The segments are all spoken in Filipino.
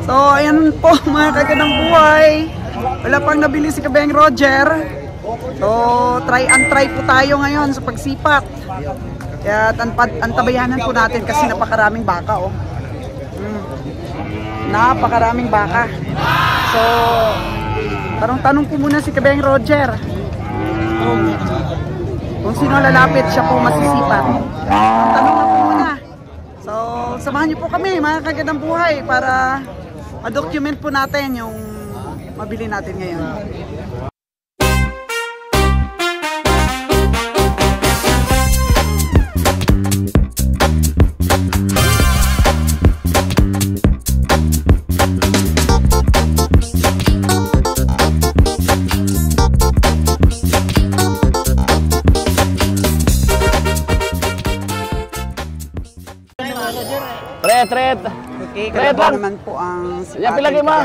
So, ayan po mga kagandang buhay. Wala pang nabili si Kabeng Roger. So, try and try po tayo ngayon sa pagsipat. Kaya antabayanan po natin kasi napakaraming baka, oh. Napakaraming baka. So, tanong po muna si Kabeng Roger. Kung sino lalapit, siya po masisipat. Tanong na po muna. So, samahan niyo po kami mga kagandang buhay para ma-document po natin yung mabili natin ngayon. Tret. Okay, kalabaw naman po ang yan pilagi mo.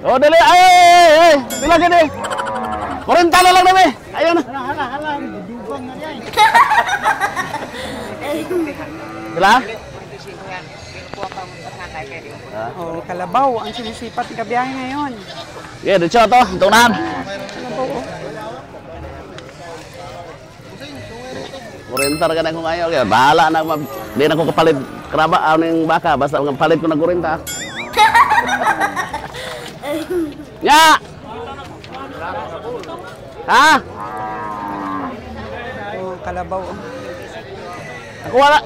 Oh, dali. Ay. Pilagi ni. 40 na lang namin. Ayun na. Hala. Dudubang na yan. Pila? Oh, kalabaw ang sinisipat ng kabiyahe ngayon. Yeah, dito to. Tunan. Kurintar ka na kung ayaw. Kaya bahala na. Di na ko kapalit kraba ng baka. Basta kapalit ko ng kurintar. Ya! Ha? Oh, kalabaw. Ako wala.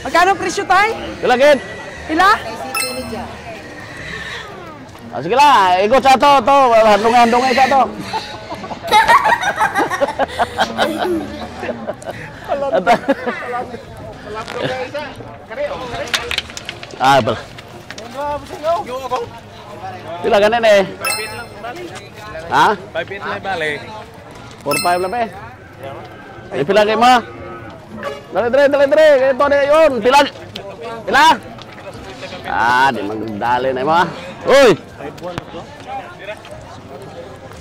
Magkano presyo tayo? Kilagid. Pila? Sige lah. Ikot sa to. Handungan sa to. Ah, bal. Pila ganin eh. Ha? 5 feet lang balik. 4-5 lang eh. Pila kayo mo? Dali. Ito na yun. Pila. Ah, di magdali na mo. Uy!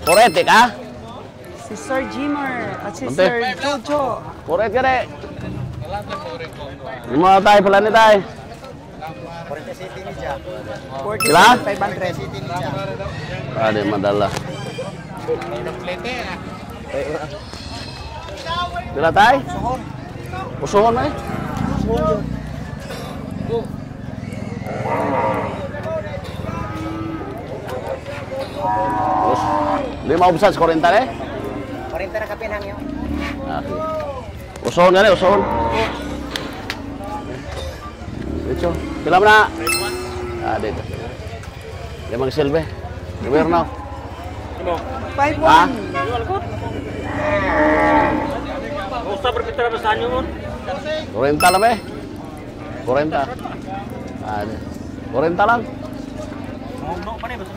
Koretik ha? Si Sir Jimmer at si Sir Jojo. Koret ka rin. Hindi mo tayo pala ni tayo. 47,500. Ah, di madala. Pila tayo? Usuhon na eh. Hindi maubsan sa 40 eh? 40 na kapinang yun. Usuhon nga usuhon. Dito, pila mo na? Ah, dito. Limang silbe. Gawin na. 5-1. Ha? Gusto berpitra sa inyo mo? 40 lang eh. 40. Ah, 40 lang.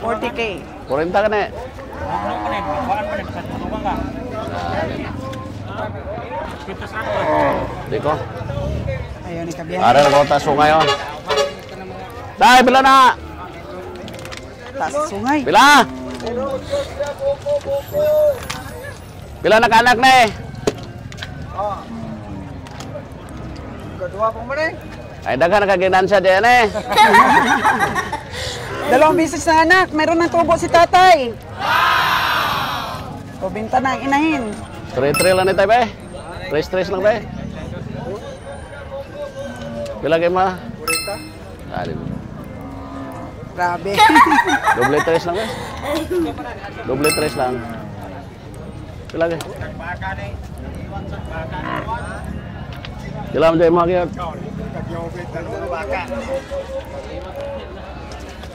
40K. 40 ka na eh. Diko. Ayaw ni kabiyahe. Ada na kota sungay oh. Dai, pila na? Taas sungay. Pila? Pila na anak na eh? Kedua pong maring. Ay, daghan na kaginansya diyan eh. Dalawang bisis na anak. Mayroon ng tubo si tatay. O, binta na ang inahin. 3-3 lang nito eh. 3-3 lang ba eh. Pila kayo ma? 40. Ah, di ba? Grabe. Doble 3 lang ba eh. Doble 3 lang. Pila kayo? Dalam dia mga kaya.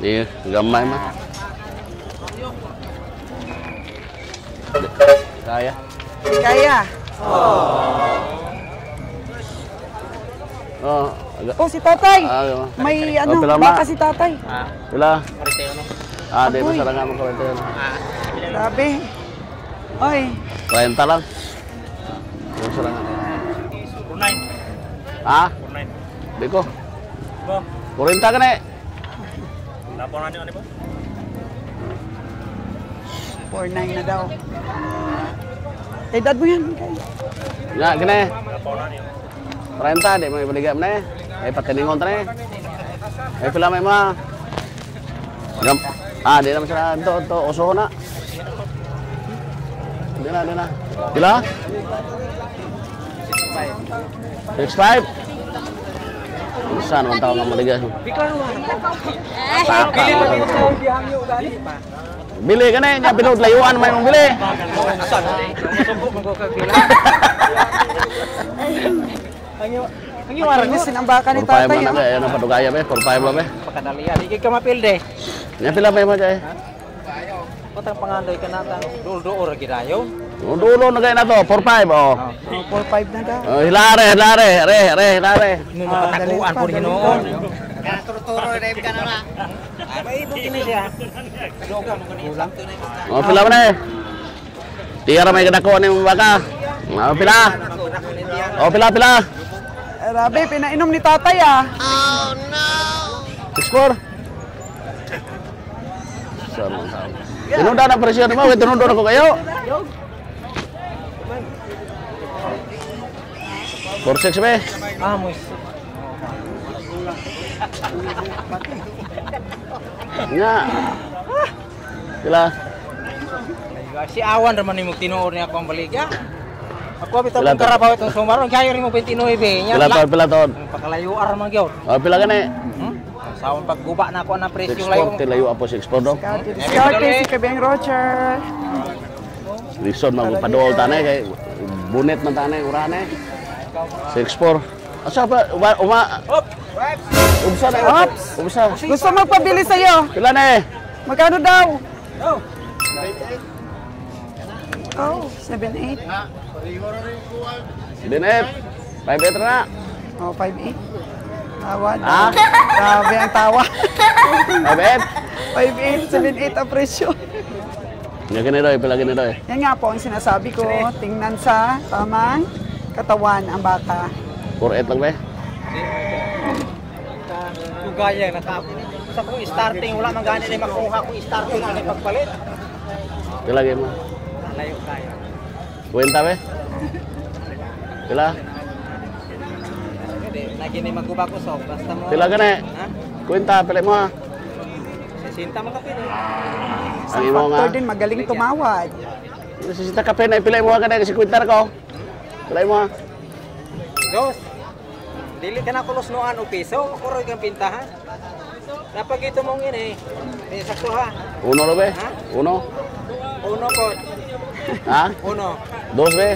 Iya, gamay mah. Kaya. Kaya. Oh, Oh, si tatay. Ah, May oh, ano, pila, baka Ma? si tatay. Pila? 41. Ah, di Agoy. masarang nga mga kwento. Grabe. Oy. 30 lang. Yung sarang nga. 49. Ha? 49. Di ko. Bo. 40 ka na eh. Laporan niyo ano po? 4-9 na daw. Edad mo yan. Ya, gini. Laporan niyo. 30, di mo ibaligay mo na eh. Ay, patiningon ta na eh. Ay, pila may mga. Di naman siya ito, uso na. Di na. Pila? 6.5. Saan naman tao nga maligas? Bili ka na eh, niya pinod layuan may mong bili. Ang iwaran ni sinambakan ni 4.5 tatay. na kaya ang patugaya be, 4.5 ba be? Pakadalian. Ikig ka mapilde. Nya pila may mo jay? Patang pangandoy ka natang dul-duor gidayo. Dulo na kaya na to, 4.5 oh. 4-5 na daw. Hilare. Napatakuan po rin noon. Turo-turo na ka na na. May ibo kini siya. Kulang. Oh, pila man eh. Tira may kadako ni baka. Oh, pila. Oh, pila. Grabe, pinainom ni tatay ah. 6.4. Sama. Tinuda na presyo mo, tinuda ako kayo. 4.6 be. Amos. Nya. Pila. Si Awan raman nimo tinuod niya akong baligya. Ako bitaw Pila kong karabaw itong sumaron kaya rin mo 29 nya. Pila ton. Pakalayo ar man gyud. Oh, pila gani? Sa pagguba na ako na presyo layo. 6.4 layo apo 6.4 do. Diskarte si Kabeng Roger. Lison magpadol tanay kay bunet man tanay urane. 6.4. Asa pa uma. Umsa na. Umsa. Gusto magpabili sa'yo? Pila na eh? Magkano daw? Oh, 7-8. Binet. 5.8 na. Oh, 5-8. Tawa na. Ah? Grabe ang tawa. 5.8. 5-8, 7-8 ang presyo. Nga ganito eh, pila ganito eh. Yan nga po ang sinasabi ko. Tingnan sa tamang katawan ang baka. 4.8 lang ba eh? Tugaya naka sa ko starting wala man gani ni makuha ko starting ani pagpalit. Pila gani mo? Layo kaya. Kwenta ba eh? Pila? Hindi lagi ni magguba ko so basta mo. Pila gani? Ha? Kwenta, pila mo ha? Sinta man kapin. Sa Ang imo nga. factor din, magaling tumawad. Sisita ka pina, pila mo ha ka na kasi kwenta na ko. Pila mo ha? Dos. Dili ka na kulos noan o piso, kuro kang pintahan. Napag ito mong ini, di sakto ha. Uno lo ba? Ha? Uno? Uno ko. Ha? Uno. Dos ba?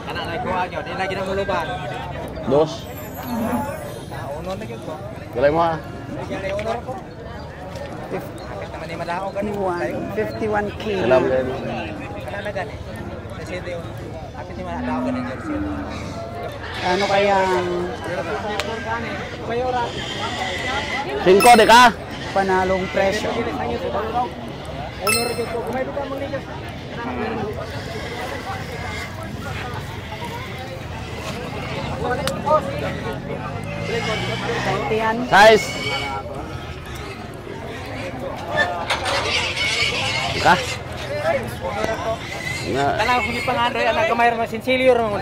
Kana na ko agyo, di lagi na muluban. Dos? Uno na gyud ko. Pila mo ha? Lagi uno ko. Kapit naman ni madao gani. 51K. Pila mo gani? Kana na gani. Kasi di kapit ni madao gani jersey. Ano kaya 5 de ka? panalong presyo? Yan. Size. Ka? Na, Kana ko ni pangandoy ana kamay ra sinsilyo ro mo.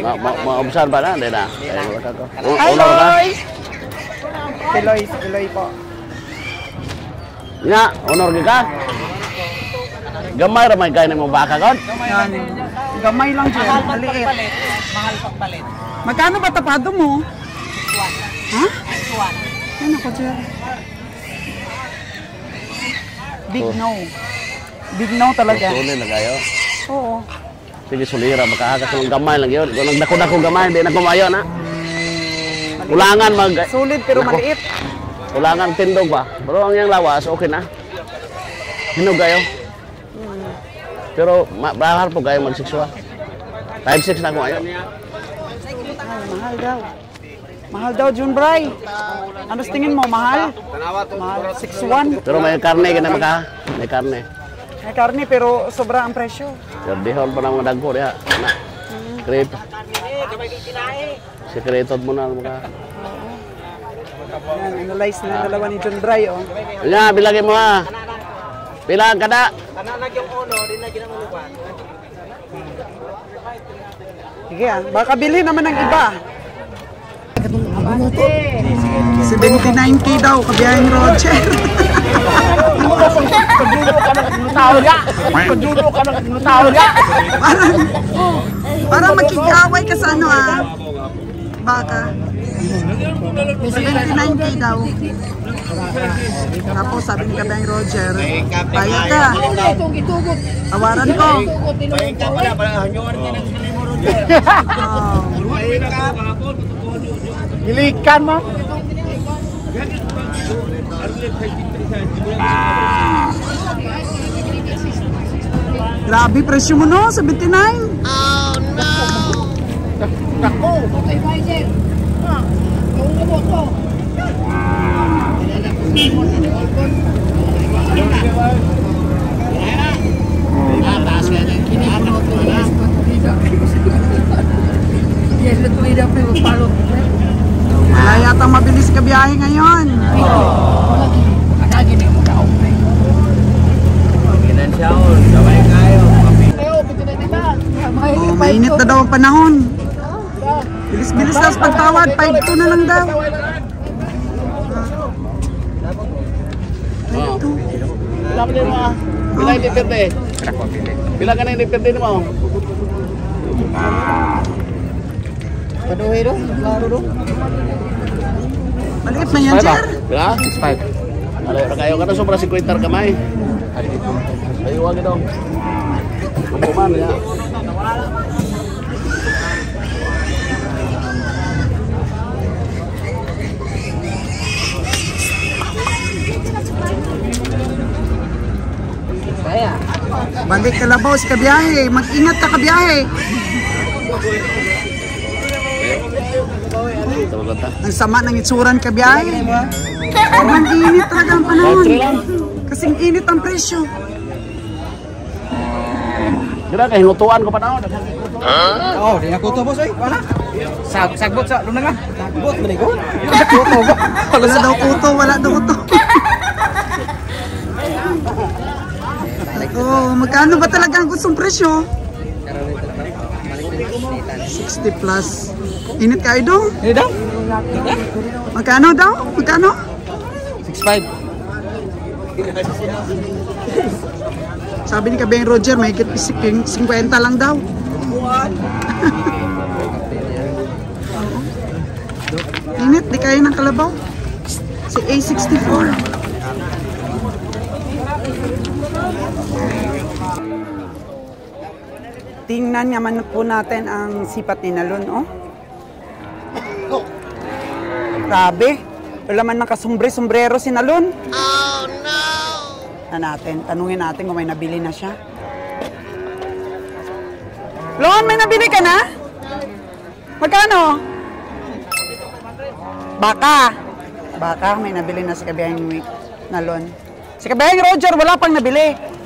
maobserve ba na? Hindi na. Hi, Uno ka? Piloy, Piloy po. Nga, honor ka? Gamay ra may kain mo baka kon? Yan. Gamay lang dyan. Maliit. Mahal pagpalit. Magkano ba tapado mo? Ha? Ano ko dyan? Big no. Big no talaga. Sulit na kayo. Oo. Sige, sulira. Makahakas ng gamay lang yun. Kung nagdako-dako gamay, hindi na kumayo na. Ulangan mag... Solid pero Nako. maliit. Ulangan tindog pa. Pero ang yung lawas, okay na. Hinog kayo. Pero bahar po kayo mag-6 5-6 na ako ngayon. Mahal daw. Mahal daw, Junbray. Ano sa tingin mo, mahal? Mahal. 6-1. Pero may karne ka na maka. May karne. May karne pero sobra ang presyo. Dihon pa ng madagko diha. Na. Create. Sekretot mo na maka. Yan, analyze na dalawa ni Junbray, oh. Nya, bilagin mo ha. Pilang kada. Kana na gyud uno, di na gyud muluban. Sige, baka bilhin naman ng iba. 79K daw, kabiyahing Roger. Parang makikaway ka sa ano baka. 79K daw. Tapos sabi ni kabiyahing Roger, bayad ka. Tawaran ko. Gilikan mo. Grabe presyo mo no, 79. Nako. Wala yata mabilis ka biyahe ngayon. Oh, mainit na daw ang panahon. Bilis-bilis na sa pagtawad, 5-2 na lang daw. 5-2. Bila yung diperte? Bila ka na yung diperte mo? Paduhe do, klaro do. Maliit na yan, sir. Bila? 5. Kayo ka na sobra 50 kamay. Ayo, wag dong. Kumaman ya. Balik Kalabaw sa kabiyahe. Mag-ingat ka kabiyahe. Ang sama ng itsuran kabiyahe. Ang init talaga ang panahon. Kasing init ang presyo. Kira kay hinutuan ko pa na. Oh, di ako to boss oy. Wala. Sagbot sa lunang lang. Sagbot man ko. Kuto ba? Wala daw kuto, wala daw kuto. Oh, magkano ba talaga ang gustong presyo? 60 plus. Init kayo dong? Ini daw. Magkano daw? Magkano? 65. Sabi ni Kabeng Roger, may 50 lang daw. Init, di kaya ng Kalabaw. Si A64. Tingnan naman po natin ang sipat ni Nalon, oh. Grabe. Wala man nakasombrero si Nalon. Oh, no! Tanungin natin kung may nabili na siya. Lon, may nabili ka na? Magkano? Baka may nabili na si Kabiyahing Nalon. Si Kabiyahing Roger, wala pang nabili.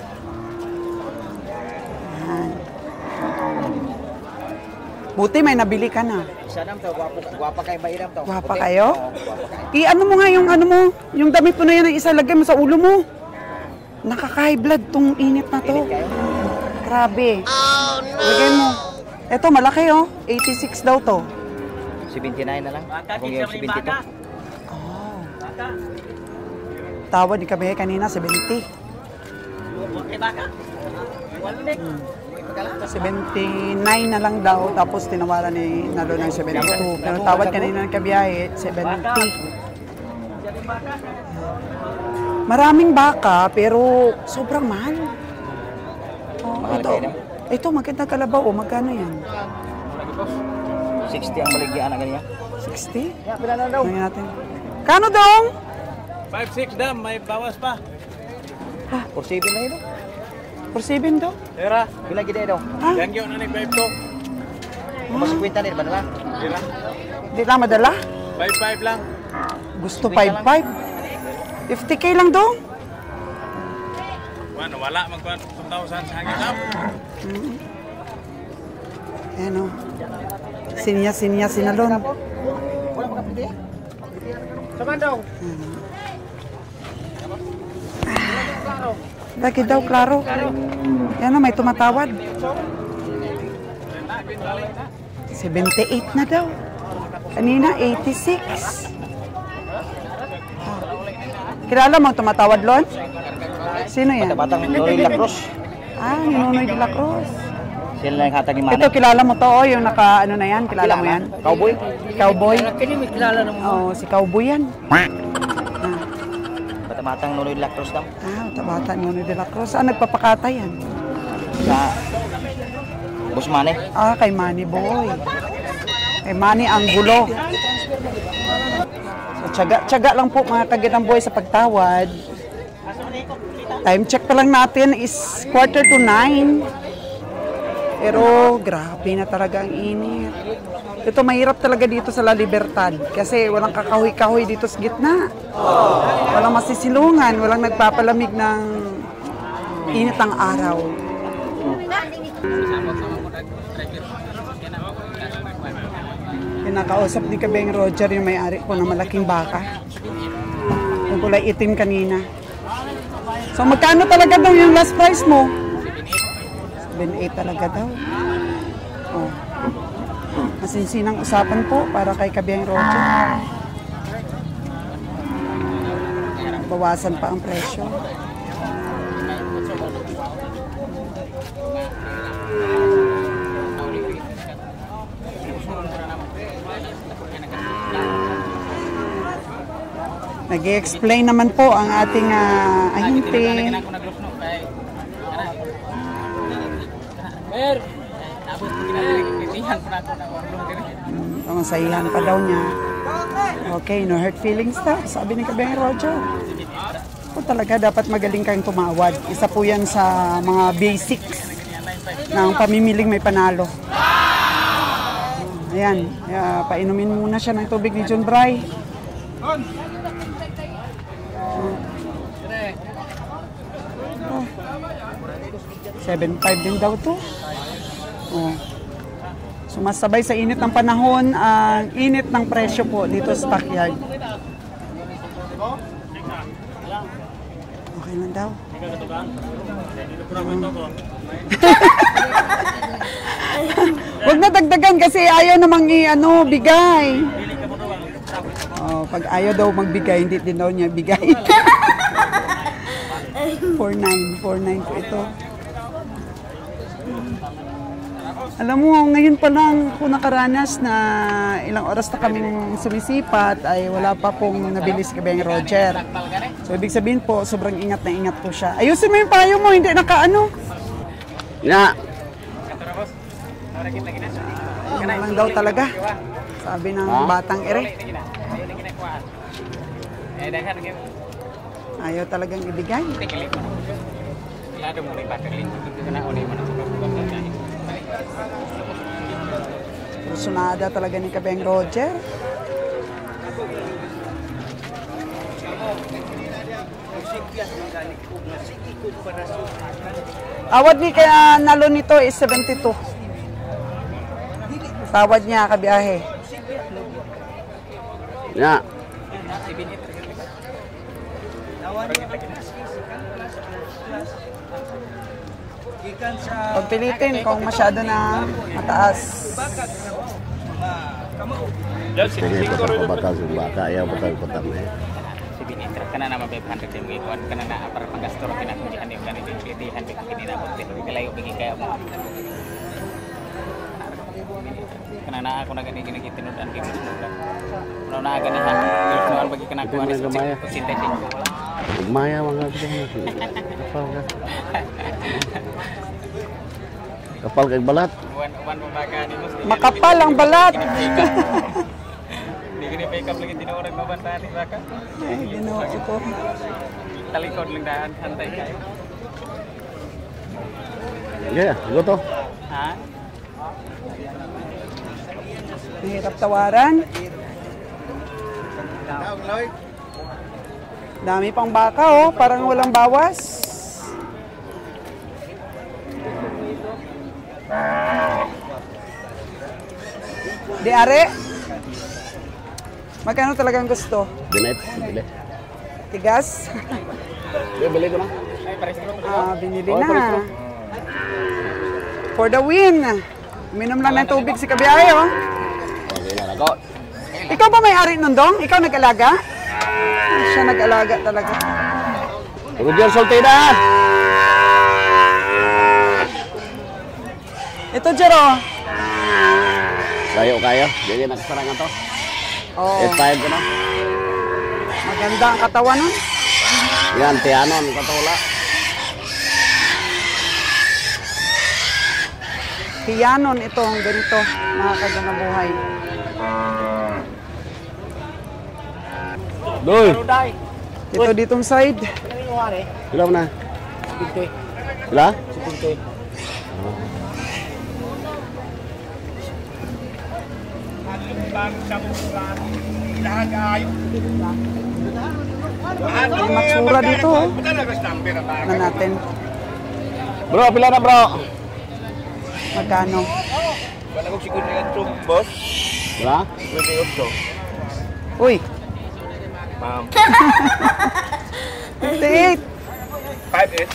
Buti may nabili ka na. Sanam to, guwapa kay Bairam to. Guwapa kayo? I-ano mo nga yung ano mo, yung damit mo na yan ang isa, lagay mo sa ulo mo. Nakaka-high blood tong init na to. Grabe. Oh, no. Lagay mo. Eto, malaki oh. 86 daw to. 79 na lang. Kung yung 72. Oh. Tawad ni Kabiyahing kanina, 70. 79 na lang daw, tapos tinawaran ni Nalo ng 72. Pero tawad kanina ng Kabiyahing, 70. Maraming baka, pero sobrang mahal. Oh, ito maganda Kalabaw. Oh, magkano yan? 60 ang baligyan na ganyan. 60? Ya, pila na daw. Tingnan natin. Kano dong? 5-6 dam, may bawas pa. Por 7 na yun. For 7 daw? Tira, Pila gid daw. Ha? yan yun na nag-5 to. Mas 50 na ba nila? Tira, Hindi lang madala? 5-5 lang. Gusto 5-5? 50K lang dong? Wala, mag-2,000 sa hangin dam. Ayan o. Sinya si Nalon. Saman daw. Lagi daw, klaro. Yan o, may tumatawad. 78 na daw. Kanina, 86. Kilala mo tumatawad, Lon? Sino yan? Batang Noy La Cruz. Ah, yung Nonoy de la Cruz. Sila na yung hatag ni Manny. Ito, kilala mo to, oh, yung naka, ano na yan, kilala mo yan? Cowboy. Cowboy? Kini may kilala naman. Oo, si Cowboy yan. Batang Noy La Cruz daw. Ah, tabata Nonoy de la Cruz. Ah, nagpapakata yan. Sa Boss Manny. Ah, kay Manny Boy. Kay Manny Angulo. So, tiyaga lang po mga kagitang boy sa pagtawad. Time check pa lang natin is 8:45. Pero grabe na talaga ang init. Ito mahirap talaga dito sa La Libertad kasi walang kakahoy-kahoy dito sa gitna. Walang masisilungan, walang nagpapalamig ng init ng araw. Kinakausap ni Kabeng Roger yung may-ari ko ng malaking baka. Yung kulay itim kanina. So magkano talaga daw yung last price mo? 7.8 talaga daw. Oh. Masinsinang usapan po para kay Kabeng Roger. Bawasan pa ang presyo. Nag-i-explain naman po ang ating ahinte. Masayihan pa daw niya. Okay, no hurt feelings daw, sabi ni Kabeng Roger. Po talaga dapat magaling kang tumawad. Isa po yan sa mga basics ng pamimiling may panalo. Ayan, painumin muna siya ng tubig ni John Bray. 7.5 din daw to. Oh. Sumasabay sa init ng panahon ang init ng presyo po dito sa stockyard. Okay lang daw. Huwag na dagdagan kasi ayaw namang bigay. Oh, pag ayaw daw magbigay, hindi din daw niya bigay. 4.9 po ito. Alam mo, ngayon pa lang ako nakaranas na ilang oras na kaming sumisipat ay wala pa pong nabili si Kabeng Roger. So, ibig sabihin po, sobrang ingat na ingat po siya. Ayusin mo yung payo mo, hindi nakaano. Na. Yan lang daw talaga. Sabi ng batang ere. Ayaw talagang ibigay. Sunada talaga ni Kabeng Roger. Awad ni kaya nalo nito is 72. Tawad niya kabiyahe. Na. Pagpilitin kung masyado na mataas. Sige, patang-patang sa baka. Ayaw patang-patang na eh. Kana naman 500 yung ikuan kana na para panggastor kinakundihan yung ganito yung pilihan bigyan kinabot din kalayo bigay kaya mo kana na ako na ganito tinudaan kay Muslim no na gani ha no bagi kana kuan sa synthetic Maya mga kapal kay balat. Uwan mo baga ni Muslim. Makapal ang balat. Hindi gini pick up lagi tinurag mo banta ni baka. Ginawa ito. Talikod lang daan hantay kayo. Yeah, goto. Ha? Mahirap tawaran. Dami pang baka oh, parang walang bawas. Di are. Magkano talagang gusto? Binet, bili. Tigas? Bili ko na. Binili na. For the win. Uminom lang ng tubig si Kabiyahe oh. Okay na ako. Ikaw ba may-ari nun, Dong? Ikaw nag-alaga? Ah, siya nag-alaga talaga. Roger Solteda. Ito, Jero. Kayo. Jadi nakasarangan to. Oh, F5 ko na. maganda ang katawan nun. Yan, tianon, katula. Pianon ito, ang ganito, mga kaganabuhay. Doy. Ito ditong side. Sila mo na. Sila? May matsura dito, oh. Na natin. Bro, pila na bro. Magkano? Sila? Uy! 58! 5-8.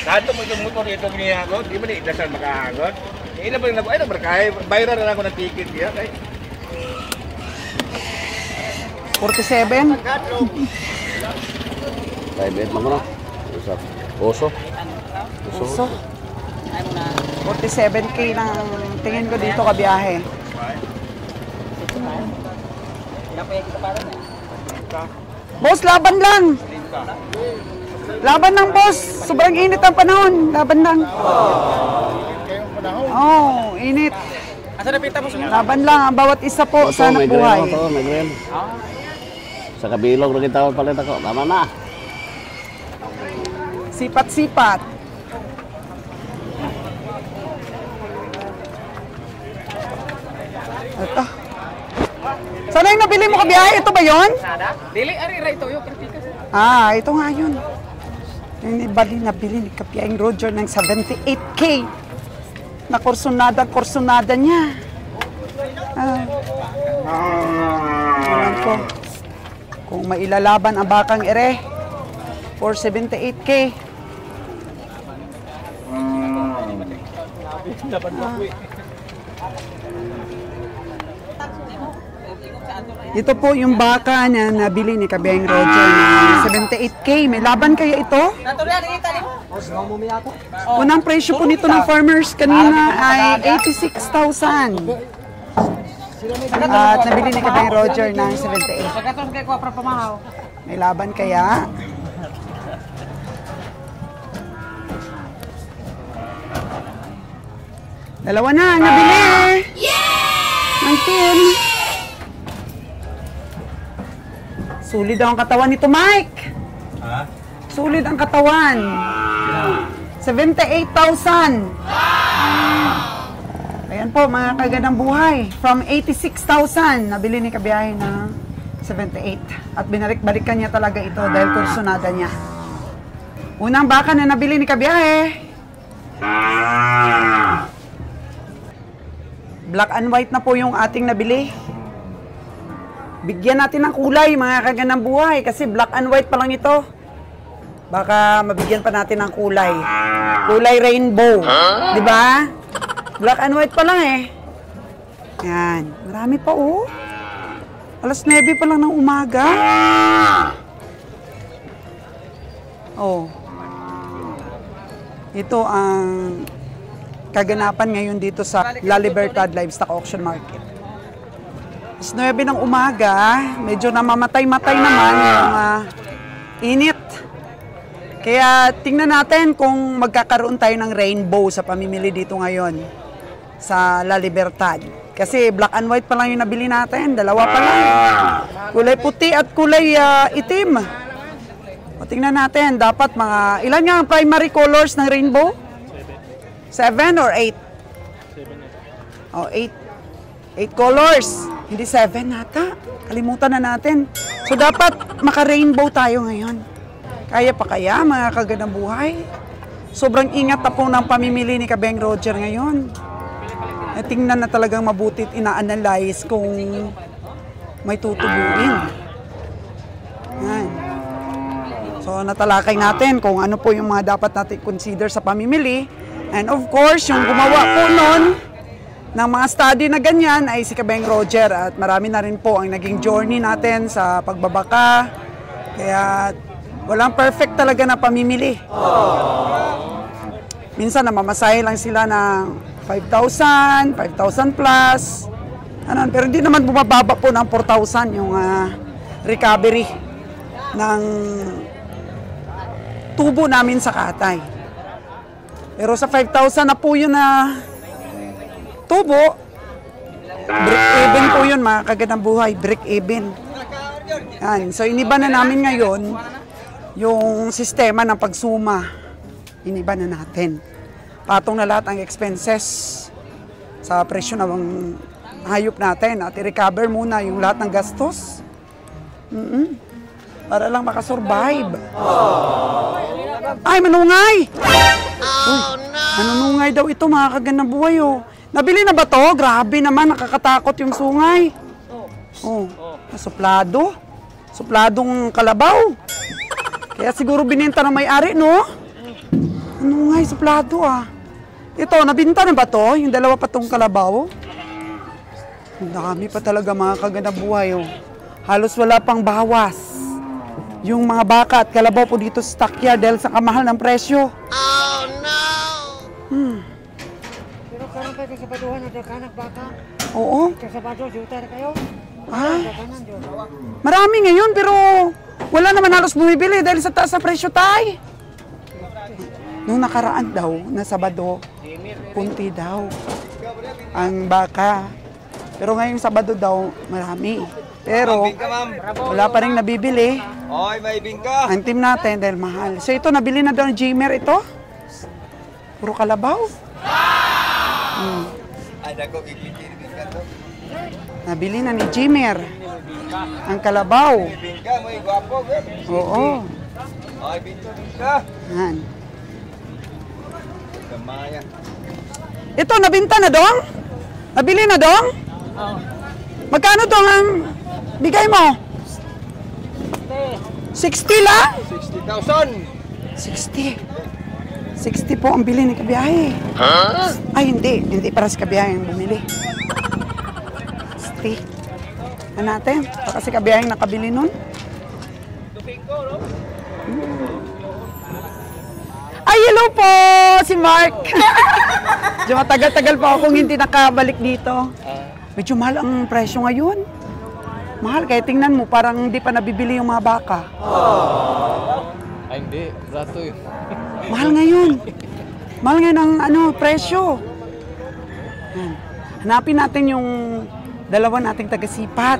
Dato mo itong motor itong nihagot, di ba ni Idasal makahagot? Ilan ba yung ay nagbarkay, bayran na lang ako ng ticket niya. 47? 5-8 mo na. Oso. So, 47K ng tingin ko dito kabiyahe. Boss, laban lang! Laban lang, boss! Sobrang init ang panahon. Laban lang. Oh, init. Laban lang ang bawat isa po sa anak buhay. Sa kabilog rin kita palit ako. Tama na. Sipat-sipat. Ito. Sana yung nabili mo kabiyahe? Ito ba yun? Dili, ari, ito yung kritika. Ah, ito nga yun. Yung nabili ni Kapiyahing Roger ng 78K. Na korsonada niya. Alam ko. Kung mailalaban ang bakang ere for 78K. Ito po yung baka na nabili ni Kabeng Roger ng 78K. May laban kaya ito? Unang presyo po nito ng farmers kanina ay 86,000. At nabili ni Kabeng Roger ng 78. May laban kaya? Dalawa na ang nabili. Ng team. Sulit daw ang katawan nito, Mike. Ha? Sulit ang katawan. 78,000. Ayan po, mga kagandang buhay. From 86,000, nabili ni Kabiyahe ng 78. At binalik-balikan niya talaga ito dahil kursonada niya. Unang baka na nabili ni Kabiyahe. Black and white na po yung ating nabili. Bigyan natin ng kulay, mga kagandang buhay, kasi black and white pa lang ito. Baka mabigyan pa natin ng kulay. Kulay rainbow. Di ba? Black and white pa lang eh. Yan. Marami pa oh. Alas 9 pa lang ng umaga. Oh. Ito ang kaganapan ngayon dito sa La Libertad Livestock Auction Market. 9 ng umaga, medyo namamatay-matay naman yung init. Kaya tingnan natin kung magkakaroon tayo ng rainbow sa pamimili dito ngayon sa La Libertad. Kasi black and white pa lang yung nabili natin, dalawa pa lang. Kulay puti at kulay itim. O tingnan natin, dapat mga, ilan nga ang primary colors ng rainbow? 7 or 8? O, 8 colors. Hindi 7 nata. Kalimutan na natin. So, dapat maka-rainbow tayo ngayon. Kaya pa kaya, mga kagandang buhay? Sobrang ingat na po ng pamimili ni Kabeng Roger ngayon. Tingnan na talagang mabuti at ina-analyze kung may tutubuin. Yan. So, natalakay natin kung ano po yung mga dapat natin consider sa pamimili. And of course, yung gumawa po nun, ng mga study na ganyan ay si Kabeng Roger at marami na rin po ang naging journey natin sa pagbabaka. Kaya walang perfect talaga na pamimili. Minsan namamasahe lang sila ng 5,000, 5,000 plus. Ano, pero hindi naman bumababa po ng 4,000 yung recovery ng tubo namin sa Katay. Pero sa 5,000 na po yun na tubo, break even po yun mga kagandang buhay, break even. Yan. So iniba na namin ngayon yung sistema ng pagsuma. Iniba na natin. Patong na lahat ang expenses sa presyo ng hayop natin at i-recover muna yung lahat ng gastos. Para lang makasurvive. Ay, manungay! Oh, no! Manunungay daw ito mga kagandang buhay oh. Nabili na ba to? Grabe naman, nakakatakot yung sungay. Oh, suplado. Supladong kalabaw. Kaya siguro bininta ng may-ari, no? Ano nga, suplado ah. Ito, nabinta na ba to? Yung dalawa pa tong kalabaw? Ang dami pa talaga mga kagandang buhay, oh. Halos wala pang bawas. Yung mga baka at kalabaw po dito sa stockyard dahil sa kamahal ng presyo. Oh, no! Pero kanan kayo sa Baduhan, ada kanak baka. Oo. Sa Badu, juta na kayo. Ah, Ada kanan, juta. marami ngayon pero wala naman halos bumibili dahil sa taas sa presyo tay. Nung nakaraan daw, na Sabado, punti daw ang baka. Pero ngayong Sabado daw, marami. Pero wala pa rin nabibili. Oy, may bingka. Ang team natin dahil mahal. So ito, nabili na daw ng Jmer ito. Puro kalabaw. Ay, dako giglitin bingka to. Nabili na ni Jmer ang kalabaw. Bingka, may gwapo, gud. Oo. Oy, bingka. Yan. Gamaya. Ito, nabinta na dong? Nabili na dong? Magkano dong ang bigay mo? 60 lang? 60,000. 60 po ang bili ni Kabiyahe. Ay, hindi. Hindi para si Kabiyahe ang bumili. 60. Ano natin? Baka si Kabiyahe ang nakabili nun. Ay, hello po! Si Mark. Medyo matagal-tagal pa akong hindi nakabalik dito. Medyo mahal ang presyo ngayon. Mahal, kaya tingnan mo, parang hindi pa nabibili yung mga baka. Ay, hindi. Rato yun. Mahal ngayon. Mahal ngayon ang presyo. Yan. Hanapin natin yung dalawa nating taga-sipat.